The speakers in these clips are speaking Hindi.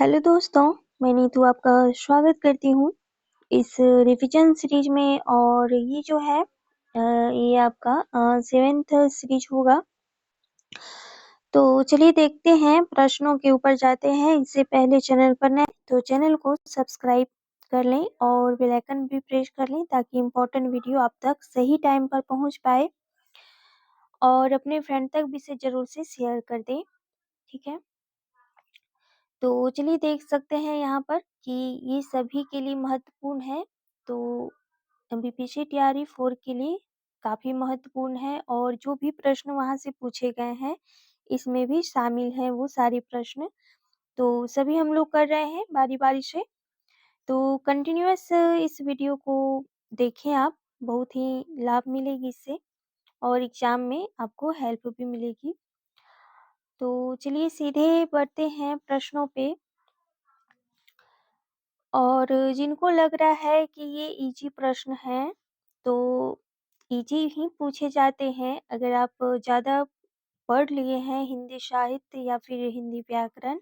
हेलो दोस्तों, मैं नीतू आपका स्वागत करती हूँ इस रिवीजन सीरीज में। और ये जो है ये आपका 7th सीरीज होगा। तो चलिए देखते हैं, प्रश्नों के ऊपर जाते हैं। इससे पहले चैनल पर नए तो चैनल को सब्सक्राइब कर लें और बेल आइकन भी प्रेस कर लें ताकि इम्पोर्टेंट वीडियो आप तक सही टाइम पर पहुँच पाए और अपने फ्रेंड तक भी इसे ज़रूर से शेयर कर दें, ठीक है। तो चलिए देख सकते हैं यहाँ पर कि ये सभी के लिए महत्वपूर्ण है। तो बीपीएससी तैयारी 4 के लिए काफ़ी महत्वपूर्ण है और जो भी प्रश्न वहाँ से पूछे गए हैं, इसमें भी शामिल हैं वो सारे प्रश्न। तो सभी हम लोग कर रहे हैं बारी-बारी से। तो कंटिन्यूअस इस वीडियो को देखें आप, बहुत ही लाभ मिलेगी इससे और एग्ज़ाम में आपको हेल्प भी मिलेगी। तो चलिए सीधे बढ़ते हैं प्रश्नों पे। और जिनको लग रहा है कि ये इजी प्रश्न हैं, तो इजी ही पूछे जाते हैं। अगर आप ज़्यादा पढ़ लिए हैं हिंदी साहित्य या फिर हिंदी व्याकरण,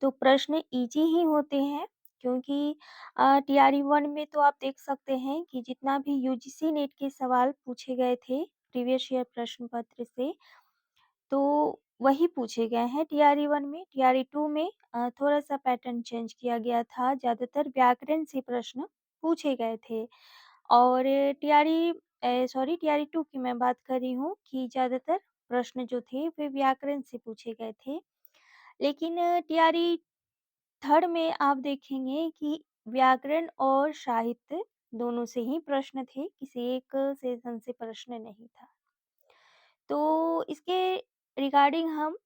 तो प्रश्न इजी ही होते हैं। क्योंकि टीआरई 1 में तो आप देख सकते हैं कि जितना भी यूजीसी नेट के सवाल पूछे गए थे प्रीवियस ईयर प्रश्न पत्र से, तो वही पूछे गए हैं टीआरई 1 में। टीआरई 2 में थोड़ा-सा पैटर्न चेंज किया गया था, ज़्यादातर व्याकरण से प्रश्न पूछे गए थे। और टीआरई 2 की मैं बात कर रही हूँ कि ज़्यादातर प्रश्न जो थे वे व्याकरण से पूछे गए थे। लेकिन टीआरई 3rd में आप देखेंगे कि व्याकरण और साहित्य दोनों से ही प्रश्न थे, किसी एक सेशन से प्रश्न नहीं था। तो इसके रिगार्डिंग हम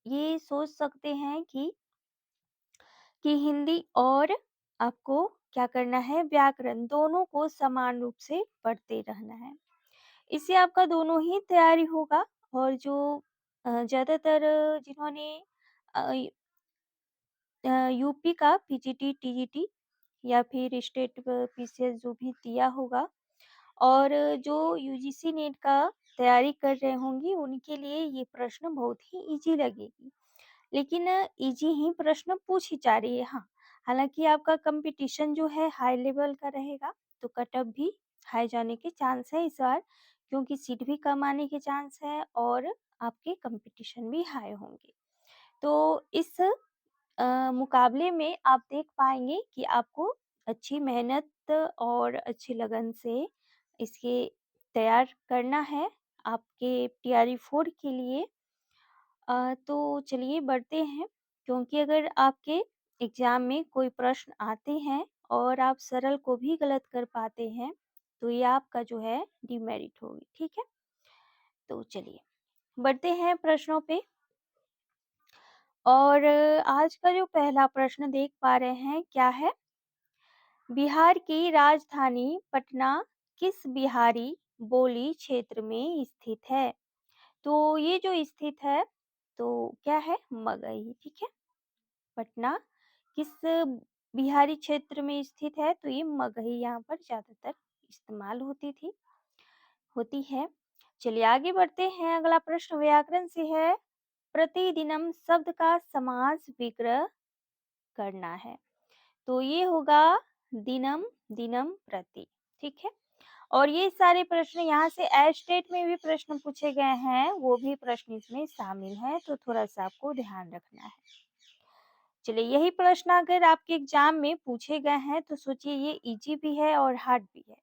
ये सोच सकते हैं कि हिंदी और आपको क्या करना है, व्याकरण दोनों को समान रूप से पढ़ते रहना है। इससे आपका दोनों ही तैयारी होगा। और जो ज़्यादातर जिन्होंने यूपी का पीजीटी, टीजीटी या फिर स्टेट पीसीएस जो भी दिया होगा और जो यूजीसी नेट का तैयारी कर रहे होंगे, उनके लिए ये प्रश्न बहुत ही इजी लगेगी। लेकिन इजी ही प्रश्न पूछी जा रही है। हाँ, हालाँकि आपका कंपटीशन जो है हाई लेवल का रहेगा, तो कट ऑफ भी हाई जाने के चांस है इस बार, क्योंकि सीट भी कम आने के चांस है और आपके कंपटीशन भी हाई होंगे। तो इस मुकाबले में आप देख पाएँगे कि आपको अच्छी मेहनत और अच्छी लगन से इसके तैयार करना है आपके टीआरई 4 के लिए। तो चलिए बढ़ते हैं, क्योंकि अगर आपके एग्ज़ाम में कोई प्रश्न आते हैं और आप सरल को भी गलत कर पाते हैं, तो ये आपका जो है डिमेरिट होगी, ठीक है? तो चलिए बढ़ते हैं प्रश्नों पे। और आज का जो पहला प्रश्न देख पा रहे हैं क्या है? बिहार की राजधानी पटना किस बिहारी बोली क्षेत्र में स्थित है? तो ये जो स्थित है, तो क्या है? मगही, ठीक है। पटना किस बिहारी क्षेत्र में स्थित है? तो ये मगही यहाँ पर ज़्यादातर इस्तेमाल होती है। चलिए आगे बढ़ते हैं। अगला प्रश्न व्याकरण से है। प्रतिदिनम शब्द का समास विग्रह करना है। तो ये होगा दिनम, दिनम, प्रति, ठीक है। और ये सारे प्रश्न यहाँ से एस्टेट में भी प्रश्न पूछे गए हैं, वो भी प्रश्न इसमें शामिल हैं, तो थोड़ा-सा आपको ध्यान रखना है। चलिए यही प्रश्न अगर आपके एग्जाम में पूछे गए हैं, तो सोचिए ये इजी भी है और हार्ड भी है।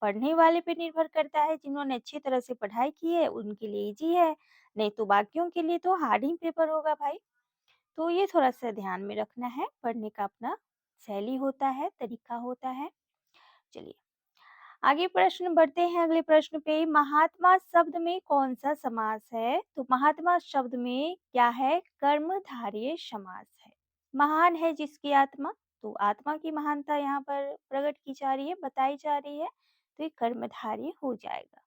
पढ़ने वाले पे निर्भर करता है, जिन्होंने अच्छी तरह से पढ़ाई की है उनके लिए इजी है, नहीं तो बाकियों के लिए तो हार्ड ही पेपर होगा भाई। तो ये थोड़ा-सा ध्यान में रखना है, पढ़ने का अपना शैली होता है, तरीका होता है। चलिए आगे प्रश्न बढ़ते हैं अगले प्रश्न पे। महात्मा शब्द में कौन-सा समास है? तो महात्मा शब्द में क्या है? कर्मधारय समास है। महान है जिसकी आत्मा, तो आत्मा की महानता यहाँ पर प्रकट की जा रही है, बताई जा रही है, तो ये कर्मधारय हो जाएगा।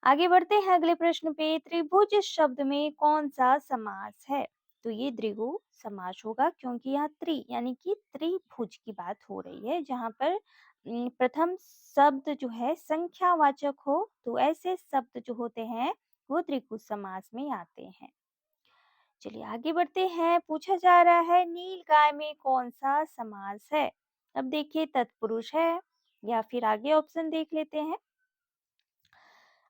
आगे बढ़ते हैं अगले प्रश्न पे। त्रिभुज शब्द में कौन सा समास है? तो ये द्विगु समास होगा, क्योंकि यहाँ त्रि यानी कि त्रिभुज की बात हो रही है, जहाँ पर प्रथम शब्द जो है संख्यावाचक हो, तो ऐसे शब्द जो होते हैं वो त्रिभुज समास में आते हैं। चलिए आगे बढ़ते हैं। पूछा जा रहा है नील गाय में कौन सा समास है? अब देखिए तत्पुरुष है या फिर आगे ऑप्शन देख लेते हैं।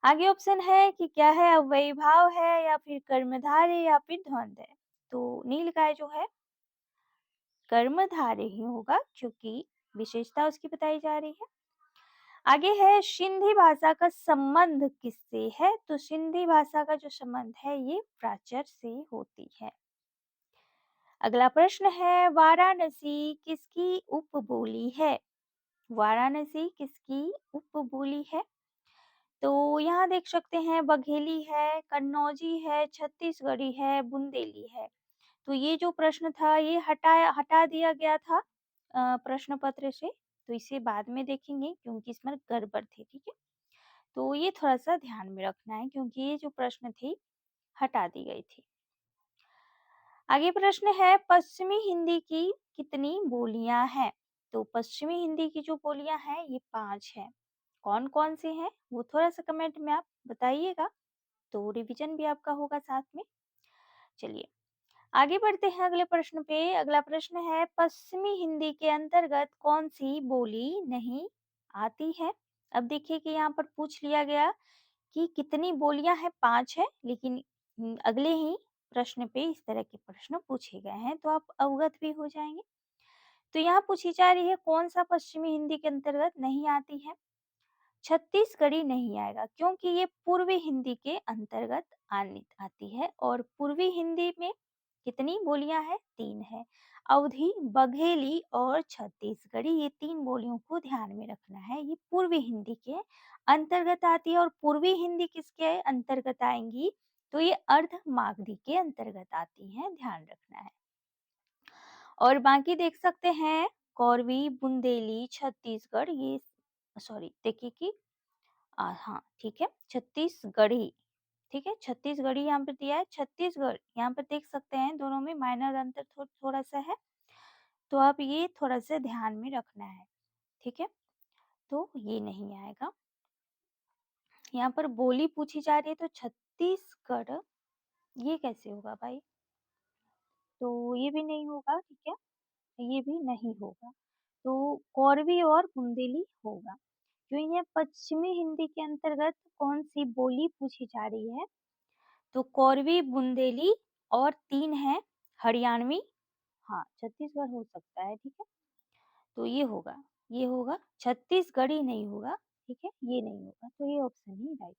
आगे ऑप्शन है कि क्या है, अव्ययीभाव है या फिर कर्मधारय या फिर द्वंद्व है। तो नील गाय जो है कर्मधारय ही होगा क्योंकि विशेषता उसकी बताई जा रही है। आगे है सिंधी भाषा का संबंध किससे है? तो सिंधी भाषा का जो संबंध है ये प्राचर से होती है। अगला प्रश्न है वाराणसी किसकी उपबोली है? वाराणसी किसकी उपबोली है? तो यहाँ देख सकते हैं बघेली है, कन्नौजी है, छत्तीसगढ़ी है, बुंदेली है। तो ये जो प्रश्न था ये हटा दिया गया था प्रश्न पत्र से, तो इसे बाद में देखेंगे क्योंकि इसमें गड़बड़ थी, ठीक है। तो ये थोड़ा सा ध्यान में रखना है क्योंकि ये जो प्रश्न थी हटा दी गई थी। आगे प्रश्न है पश्चिमी हिंदी की कितनी बोलियां हैं? तो पश्चिमी हिंदी की जो बोलियां हैं ये 5 हैं। कौन कौन से हैं वो थोड़ा सा कमेंट में आप बताइएगा, तो रिवीजन भी आपका होगा साथ में। चलिए आगे बढ़ते हैं अगले प्रश्न पे। अगला प्रश्न है पश्चिमी हिंदी के अंतर्गत कौन सी बोली नहीं आती है? अब देखिए कि यहाँ पर पूछ लिया गया कि कितनी बोलियां हैं, 5 है, लेकिन अगले ही प्रश्न पे इस तरह के प्रश्न पूछे गए हैं तो आप अवगत भी हो जाएंगे। तो यहाँ पूछी जा रही है कौन सा पश्चिमी हिंदी के अंतर्गत नहीं आती है? छत्तीसगढ़ी नहीं आएगा क्योंकि ये पूर्वी हिंदी के अंतर्गत आती है और पूर्वी हिंदी में कितनी बोलियां हैं? 3 है। अवधी, बघेली और छत्तीसगढ़ी, ये 3 बोलियों को ध्यान में रखना है। ये पूर्वी हिंदी के अंतर्गत आती है और पूर्वी हिंदी किसके अंतर्गत आएंगी? तो ये अर्ध मागधी के अंतर्गत आती हैं, ध्यान रखना है। और बाकी देख सकते हैं कौरवी, बुंदेली, छत्तीसगढ़, ये सॉरी देखिए कि हाँ ठीक है, छत्तीसगढ़ी, ठीक है, छत्तीसगढ़ी यहाँ पे दिया है। छत्तीसगढ़ यहाँ पर देख सकते हैं दोनों में माइनर अंतर थोड़ा सा है, तो आप ये थोड़ा सा ध्यान में रखना है, ठीक है। तो ये नहीं आएगा। यहाँ पर बोली पूछी जा रही है तो छत्तीसगढ़, ये कैसे होगा भाई? तो ये भी नहीं होगा, ठीक है, ये भी नहीं होगा। तो कौरवी और बुंदेली होगा। जो ये पश्चिमी हिंदी के अंतर्गत कौन सी बोली पूछी जा रही है? तो कौरवी, बुंदेली और 3 है हरियाणवी। हाँ, छत्तीसगढ़ हो सकता है, ठीक है। तो ये होगा छत्तीसगढ़ी नहीं होगा, ठीक है, ये नहीं होगा। तो ये ऑप्शन ही राइट होगा।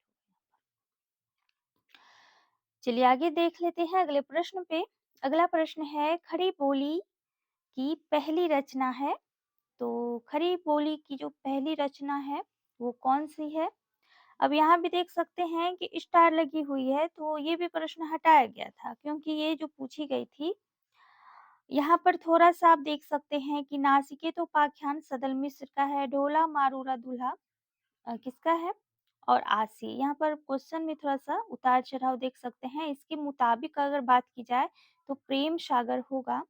चलिए आगे देख लेते हैं अगले प्रश्न पे। अगला प्रश्न है खड़ी बोली की पहली रचना है। तो खड़ी बोली की जो पहली रचना है वो कौन सी है? अब यहाँ भी देख सकते हैं कि स्टार लगी हुई है, तो ये भी प्रश्न हटाया गया था क्योंकि ये जो पूछी गई थी, यहाँ पर थोड़ा-सा आप देख सकते हैं कि नासिकेत उपाख्यान सदल मिश्र का है, ढोला मारूरा दूल्हा किसका है? और आसी। यहाँ पर क्वेश्चन में थोड़ा-सा उतार-चढ़ाव देख सकते हैं। इसके मुताबिक अगर बात की जाए तो प्रेम सागर होगा।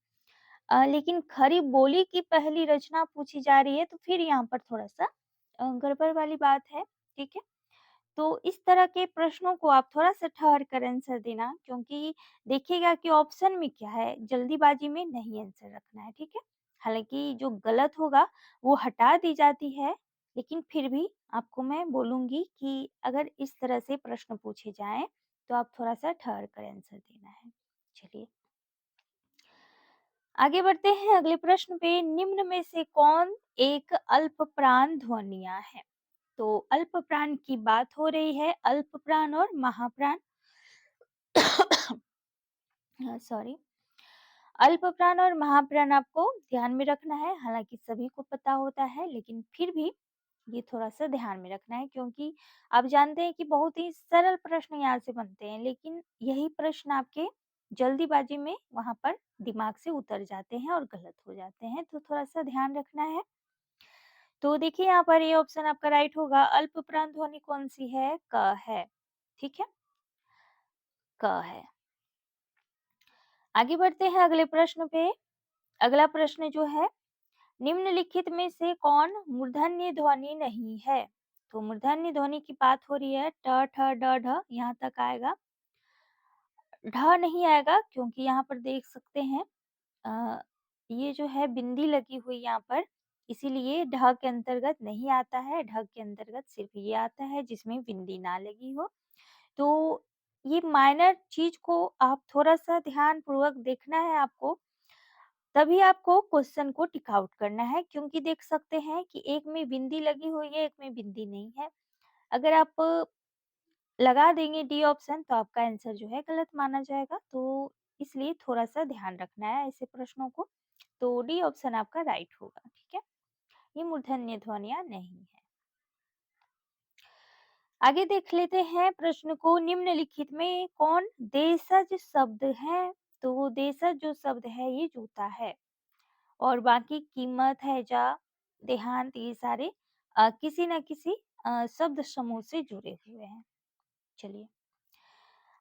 लेकिन खरी बोली की पहली रचना पूछी जा रही है तो फिर यहाँ पर थोड़ा-सा गड़बड़ वाली बात है, ठीक है? तो इस तरह के प्रश्नों को आप थोड़ा-सा ठहर कर आंसर देना क्योंकि देखिएगा कि ऑप्शन में क्या है, जल्दीबाजी में नहीं आंसर रखना है, ठीक है? हालाँकि जो गलत होगा वो हटा दी जाती है, लेकिन फिर भी आपको मैं बोलूँगी कि अगर इस तरह से प्रश्न पूछे जाएँ, तो आप थोड़ा-सा ठहर कर आंसर देना है। चलिए आगे बढ़ते हैं अगले प्रश्न पे। निम्न में से कौन एक अल्पप्राण ध्वनियाँ है? तो अल्पप्राण की बात हो रही है, अल्पप्राण और महाप्राण। सॉरी, अल्पप्राण और महाप्राण आपको ध्यान में रखना है। हालाँकि सभी को पता होता है, लेकिन फिर भी ये थोड़ा-सा ध्यान में रखना है क्योंकि आप जानते हैं कि बहुत ही सरल प्रश्न यहाँ से बनते हैं, लेकिन यही प्रश्न आपके जल्दीबाजी में वहाँ पर दिमाग से उतर जाते हैं और गलत हो जाते हैं, तो थोड़ा-सा ध्यान रखना है। तो देखिए यहाँ पर ये ऑप्शन आपका राइट होगा। अल्पप्राण ध्वनि कौन-सी है? क है, ठीक है? क है। आगे बढ़ते हैं अगले प्रश्न पे। अगला प्रश्न जो है, निम्नलिखित में से कौन मूर्धन्य ध्वनि नहीं है? तो मूर्धन्य ध्वनि की बात हो रही है ट, ठ, ड, ढ यहाँ तक आएगा। ढ नहीं आएगा क्योंकि यहाँ पर देख सकते हैं अ, ये जो है बिंदी लगी हुई यहाँ पर, इसीलिए ढ के अंतर्गत नहीं आता है, ढ के अंतर्गत सिर्फ़ ये आता है जिसमें बिंदी ना लगी हो। तो ये माइनर चीज़ को आप थोड़ा-सा ध्यानपूर्वक देखना है आपको, तभी आपको क्वेश्चन को टिक आउट करना है क्योंकि देख सकते हैं कि एक में बिंदी लगी हुई है, एक में बिंदी नहीं है। अगर आप लगा देंगे डी ऑप्शन तो आपका आंसर जो है गलत माना जाएगा, तो इसलिए थोड़ा-सा ध्यान रखना है ऐसे प्रश्नों को। तो डी ऑप्शन आपका राइट होगा, ठीक है? ये मूर्धन्य ध्वनियाँ नहीं है। आगे देख लेते हैं प्रश्न को, निम्नलिखित में कौन देशज शब्द है? तो वो देशज जो शब्द है ये जूता है और बाकी कीमत, हैजा, देहांत ये सारे किसी न किसी शब्द समूह से जुड़े हुए हैं। चलिए,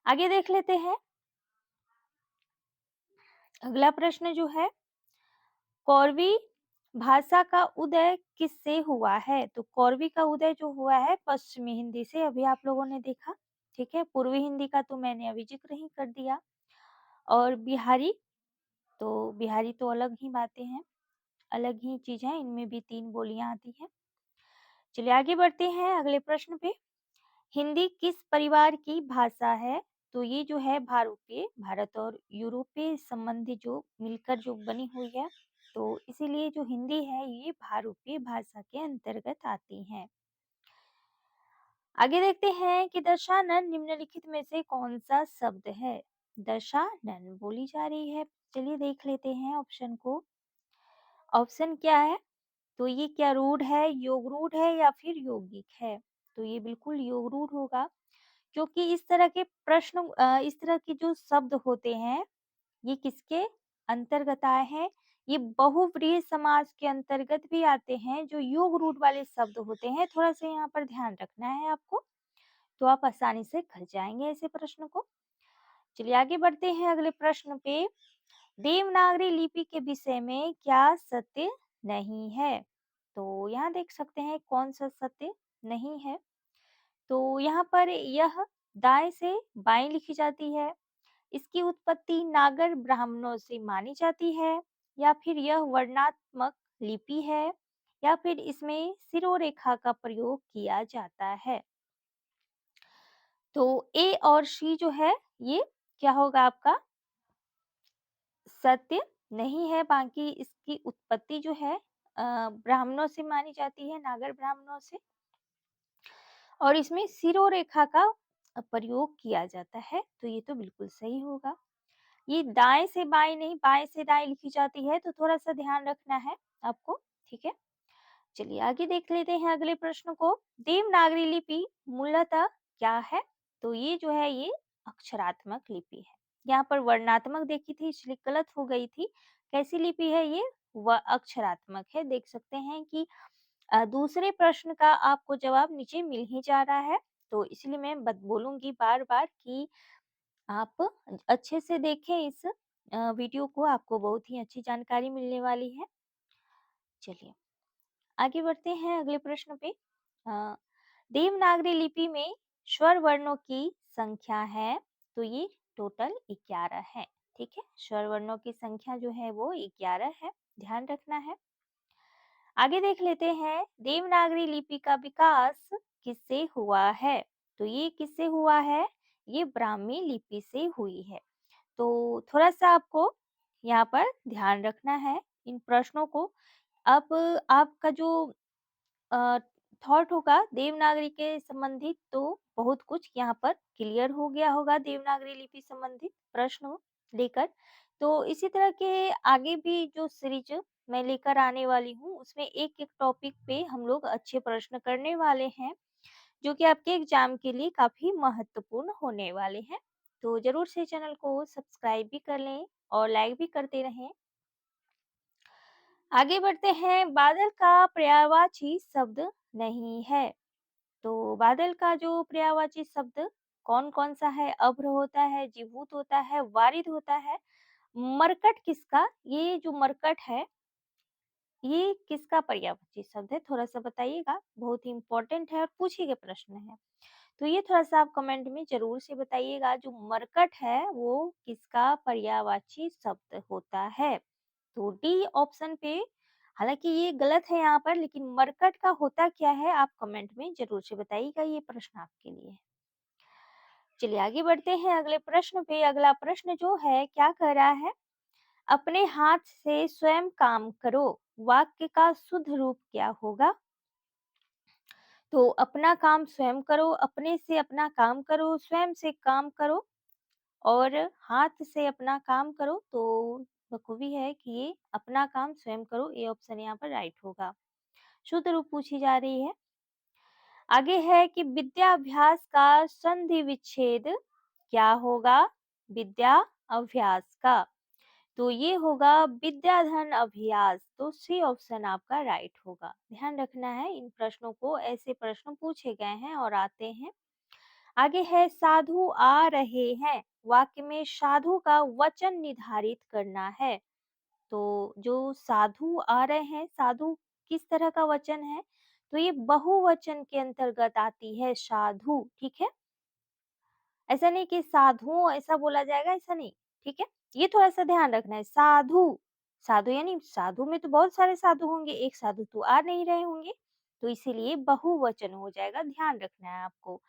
आगे देख लेते हैं। अगला प्रश्न जो है, कौरवी भाषा का उदय किससे हुआ है? तो कौरवी का उदय जो हुआ है पश्चिमी हिंदी से, अभी आप लोगों ने देखा, ठीक है? पूर्वी हिंदी का तो मैंने अभी ज़िक्र ही कर दिया और बिहारी, तो बिहारी तो अलग ही बातें हैं, अलग ही चीज़ है, इनमें भी 3 बोलियाँ आती हैं। चलिए आगे बढ़ते हैं अगले प्रश्न पे। हिंदी किस परिवार की भाषा है? तो ये जो है भारूपीय, भारत और यूरोपीय संबंधी जो मिलकर जो बनी हुई है, तो इसीलिए जो हिंदी है ये भारूपीय भाषा के अंतर्गत आती है। आगे देखते हैं कि दशानन निम्नलिखित में से कौन सा शब्द है? दशानन बोली जा रही है। चलिए देख लेते हैं ऑप्शन को। ऑप्शन क्या है? तो ये क्या रूढ़ है, योग रूढ़ है या फिर यौगिक है? तो ये बिल्कुल योग रूढ़ होगा। क्योंकि इस तरह के प्रश्न इस तरह के जो शब्द होते हैं, ये किसके अंतर्गत आए हैं? ये बहुव्रीहि समास के अंतर्गत भी आते हैं, जो योग रूढ़ वाले शब्द होते हैं, थोड़ा-सा यहाँ पर ध्यान रखना है आपको, तो आप आसानी से कर जाएँगे ऐसे प्रश्न को। चलिए आगे बढ़ते हैं अगले प्रश्न पे। देवनागरी लिपि के विषय में क्या सत्य नहीं है? तो यहाँ देख सकते हैं कौन-सा सत्य नहीं है। तो यहाँ पर यह दाएँ से बाएँ लिखी जाती है। इसकी उत्पत्ति नागर ब्राह्मणों से मानी जाती है या फिर यह वर्णात्मक लिपि है या फिर इसमें सिरोरेखा का प्रयोग किया जाता है। तो ए और सी जो है ये क्या होगा आपका? सत्य नहीं है, बाकी इसकी उत्पत्ति जो है ब्राह्मणों से मानी जाती है, नागर ब्राह्मणों से। और इसमें सिरोरेखा का प्रयोग किया जाता है, तो ये तो बिल्कुल सही होगा। ये दाएँ से बाएँ नहीं, बाएँ से दाएँ लिखी जाती है, तो थोड़ा-सा ध्यान रखना है आपको, ठीक है? चलिए आगे देख लेते हैं अगले प्रश्न को। देवनागरी लिपि मूलतः क्या है? तो ये जो है ये अक्षरात्मक लिपि है। यहाँ पर वर्णात्मक देखी थी इसलिए गलत हो गई थी। कैसी लिपि है ये? अक्षरात्मक है। देख सकते हैं कि दूसरे प्रश्न का आपको जवाब नीचे मिल ही जा रहा है, तो इसलिए मैं बोलूँगी बार-बार कि आप अच्छे से देखें इस वीडियो को, आपको बहुत ही अच्छी जानकारी मिलने वाली है। चलिए, आगे बढ़ते हैं अगले प्रश्न पे। अ, देवनागरी लिपि में स्वर वर्णों की संख्या है, तो ये टोटल 11 है, ठीक है? स्वर वर्णों की संख्या जो है वो 11 है, ध्यान रखना है। आगे देख लेते हैं, देवनागरी लिपि का विकास किससे हुआ है? तो ये किससे हुआ है? ये ब्राह्मी लिपि से हुई है। तो थोड़ा-सा आपको यहाँ पर ध्यान रखना है इन प्रश्नों को। अब आपका जो अ, थॉट होगा देवनागरी के संबंधित, तो बहुत कुछ यहाँ पर क्लियर हो गया होगा देवनागरी लिपि संबंधित प्रश्न लेकर। तो इसी तरह के आगे भी जो सीरीज मैं लेकर आने वाली हूँ, उसमें एक-एक टॉपिक पे हम लोग अच्छे प्रश्न करने वाले हैं, जो कि आपके एग्जाम के लिए काफ़ी महत्वपूर्ण होने वाले हैं। तो ज़रूर से चैनल को सब्सक्राइब भी कर लें और लाइक भी करते रहें। आगे बढ़ते हैं, बादल का पर्यायवाची शब्द नहीं है। तो बादल का जो पर्यायवाची शब्द कौन-कौन सा है? अभ्र होता है, जीभूत होता है, वारिद होता है, मरकट किसका? ये जो मरकट है, ये किसका पर्यायवाची शब्द है? थोड़ा-सा बताइएगा, बहुत ही इम्पोर्टेंट है और पूछे गए प्रश्न है। तो ये थोड़ा-सा आप कमेंट में ज़रूर से बताइएगा, जो मरकट है वो किसका पर्यायवाची शब्द होता है? तो डी ऑप्शन पे, हालाँकि ये गलत है यहाँ पर, लेकिन मरकट का होता क्या है आप कमेंट में ज़रूर से बताइएगा, ये प्रश्न आपके लिए है। चलिए आगे बढ़ते हैं अगले प्रश्न पे। अगला प्रश्न जो है क्या कह रहा है? अपने हाथ से स्वयं काम करो, वाक्य का शुद्ध रूप क्या होगा? तो अपना काम स्वयं करो, अपने से अपना काम करो, स्वयं से काम करो और हाथ से अपना काम करो, तो बखूबी है कि ये अपना काम स्वयं करो, ये ऑप्शन यहाँ पर राइट होगा। शुद्ध रूप पूछी जा रही है। आगे है कि विद्या अभ्यास का संधि विच्छेद क्या होगा? विद्या अभ्यास का, तो ये होगा विद्याधन अभ्यास, तो सी ऑप्शन आपका राइट होगा। ध्यान रखना है, इन प्रश्नों को, ऐसे प्रश्न पूछे गए हैं और आते हैं। आगे है साधु आ रहे हैं, वाक्य में साधु का वचन निर्धारित करना है। तो जो साधु आ रहे हैं, साधु किस तरह का वचन है? तो ये बहुवचन के अंतर्गत आती है साधु, ठीक है? ऐसा नहीं कि साधु ऐसा बोला जाएगा, ऐसा नहीं, ठीक है? ये थोड़ा-सा ध्यान रखना है। साधु, साधु यानी साधु में तो बहुत सारे साधु होंगे, एक साधु तो आ नहीं रहे होंगे, तो इसीलिए बहुवचन हो जाएगा, ध्यान रखना है आपको।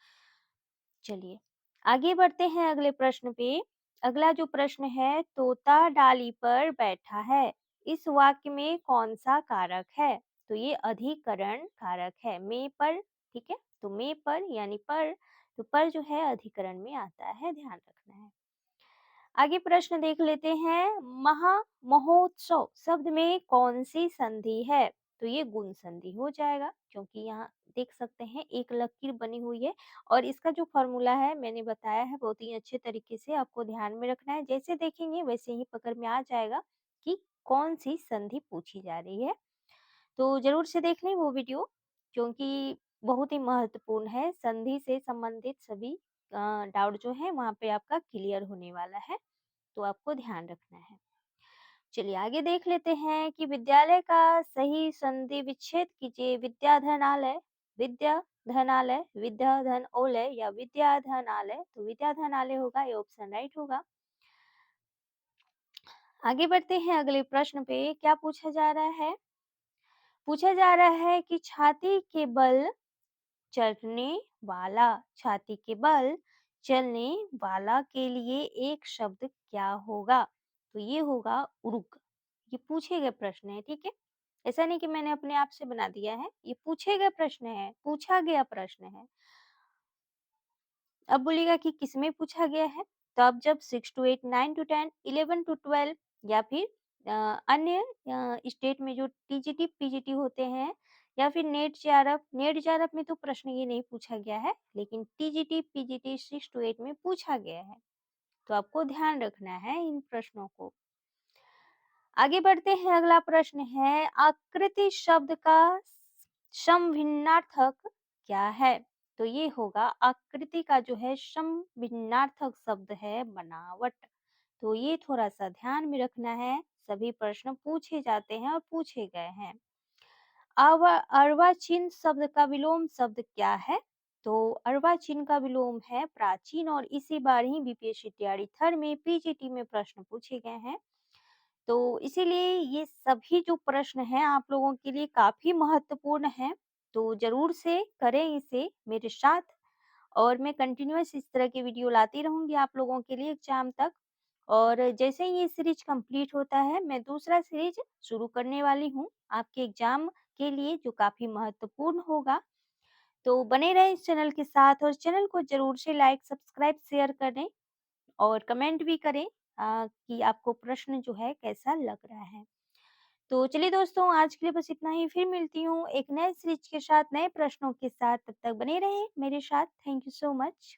चलिए, आगे बढ़ते हैं अगले प्रश्न पे। अगला जो प्रश्न है, तोता डाली पर बैठा है, इस वाक्य में कौन-सा कारक है? तो ये अधिकरण कारक है, में पर, ठीक है? तो में पर यानी पर, तो पर जो है अधिकरण में आता है, ध्यान रखना है। आगे प्रश्न देख लेते हैं। महा महोत्सव शब्द में कौन सी संधि है? तो ये गुण संधि हो जाएगा, क्योंकि यहाँ देख सकते हैं एक लकीर बनी हुई है और इसका जो फॉर्मूला है मैंने बताया है बहुत ही अच्छे तरीके से, आपको ध्यान में रखना है। जैसे देखेंगे वैसे ही पकड़ में आ जाएगा कि कौन सी संधि पूछी जा रही है। तो जरूर से देख लें वो वीडियो, क्योंकि बहुत ही महत्वपूर्ण है। संधि से संबंधित सभी डाउट जो है वहाँ पे आपका क्लियर होने वाला है, तो आपको ध्यान रखना है। चलिए आगे देख लेते हैं कि विद्यालय का सही संधि विच्छेद कीजिए। विद्याधनालय, विद्याधनालय, विद्याधनौलय या विद्याधनालय, तो विद्याधनालय होगा, ये ऑप्शन राइट होगा। आगे बढ़ते हैं अगले प्रश्न पे। क्या पूछा जा रहा है? पूछा जा रहा है कि छाती के बल चढ़ने वाला, छाती के बल चलने वाला के लिए एक शब्द क्या होगा? तो ये होगा उरुक। ये पूछे गए प्रश्न है, ठीक है? ऐसा नहीं कि मैंने अपने आप से बना दिया है, ये पूछे गए प्रश्न है, पूछा गया प्रश्न है। अब बोलिएगा कि किसमें पूछा गया है? तो अब जब 6 to 8, 9 to 10, 11 to 12 या फिर अन्य स्टेट में जो टीजीटी, पीजीटी होते हैं या फिर नेट जेआरएफ में तो प्रश्न ये नहीं पूछा गया है, लेकिन टीजीटी, पीजीटी 6 to 8 में पूछा गया है। तो आपको ध्यान रखना है इन प्रश्नों को। आगे बढ़ते हैं, अगला प्रश्न है आकृति शब्द का समभिन्नार्थक क्या है? तो ये होगा आकृति का जो है समभिन्नार्थक शब्द है बनावट। तो ये थोड़ा-सा ध्यान में रखना है, सभी प्रश्न पूछे जाते हैं और पूछे गए हैं। अर्वाचीन शब्द का विलोम शब्द क्या है? तो अर्वाचीन का विलोम है प्राचीन और इसी बार ही बीपीएससी तैयारी थर्ड में पीजीटी में प्रश्न पूछे गए हैं। तो इसीलिए ये सभी जो प्रश्न हैं आप लोगों के लिए काफ़ी महत्वपूर्ण हैं, तो ज़रूर से करें इसे मेरे साथ और मैं कंटिन्यूअस इस तरह की वीडियो लाती रहूँगी आप लोगों के लिए एग्ज़ाम तक। और जैसे ही ये सीरीज़ कंप्लीट होता है, मैं दूसरा सीरीज़ शुरू करने वाली हूँ आपके एग्ज़ाम के लिए, जो काफ़ी महत्वपूर्ण होगा। तो बने रहें इस चैनल के साथ और चैनल को ज़रूर से लाइक, सब्सक्राइब, शेयर करें और कमेंट भी करें कि आपको प्रश्न जो है कैसा लग रहा है। तो चलिए दोस्तों, आज के लिए बस इतना ही। फिर मिलती हूँ एक नए सीरीज के साथ, नए प्रश्नों के साथ। तब तक बने रहें मेरे साथ। Thank you so much.